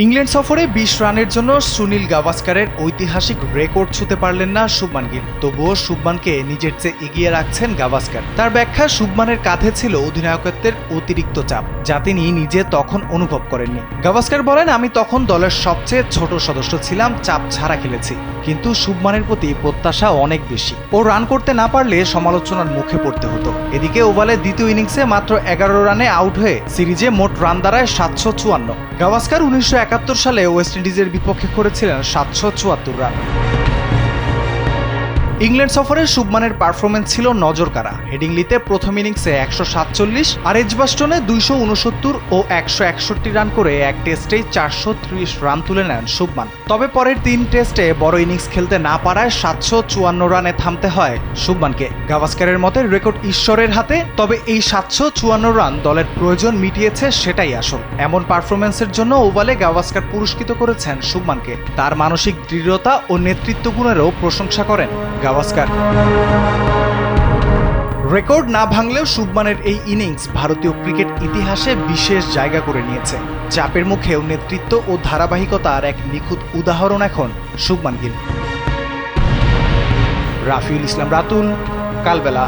England সফরে ২০ রানের জন্য সুনীল গাভাস্কারের ঐতিহাসিক রেকর্ড ছুঁতে পারলেন না শুভমান গিল। তবুও শুভমানকে নিজের চেয়ে এগিয়ে রাখছেন গাভাস্কার। তার ব্যাখ্যা, শুভমানের কাঁধে ছিল অধিনায়কত্বের অতিরিক্ত চাপ, যা তিনি নিজে তখন অনুভব করেননি। গাভাস্কার বলেন, আমি তখন দলের সবচেয়ে ছোট সদস্য ছিলাম, চাপ ছাড়া খেলেছি, কিন্তু শুভমানের প্রতি প্রত্যাশা অনেক বেশি। ও রান করতে না পারলে সমালোচনার মুখে পড়তে হতো। এদিকে ওভালের দ্বিতীয় ইনিংসে মাত্র ১১ রানে আউট হয়ে সিরিজে মোট রান দাঁড়ায় ৭৫৪। গাভাস্কার ১৯৭১ সালে ওয়েস্ট ইন্ডিজের বিপক্ষে করেছিলেন ৭৭৪ রান। ইংল্যান্ড সফরে শুভমানের পারফরমেন্স ছিল নজরকাড়া। হেডিংলিতে প্রথম ইনিংসে ১৪৭ আর এজবাস্টনে ২৬৯ ও ১৬১ রান করে এক টেস্টেই ৪৩০ রান তুলে নেন শুভমান। তবে পরের ৩ টেস্টে বড় ইনিংস খেলতে না পারায় ৭৫৪ রানে থামতে হয় শুভমানকে। গাভাস্কারের মতে রেকর্ড ঈশ্বরের হাতে, তবে এই ৭৫৪ রান দলের প্রয়োজন মিটিয়েছে, সেটাই আসল। এমন পারফরমেন্সের জন্য ওভালে গাভাস্কার পুরস্কৃত করেছেন শুভমানকে। তার মানসিক দৃঢ়তা ও নেতৃত্ব গুণেরও প্রশংসা করেন গাভাস্কার। রেকর্ড না ভাঙলেও শুভমানের এই ইনিংস ভারতীয় ক্রিকেট ইতিহাসে বিশেষ জায়গা করে নিয়েছে। চাপের মুখেও নেতৃত্ব ও ধারাবাহিকতার এক নিখুঁত উদাহরণ এখন শুভমান গিল। রাফিউল ইসলাম রাতুল, কালবেলা।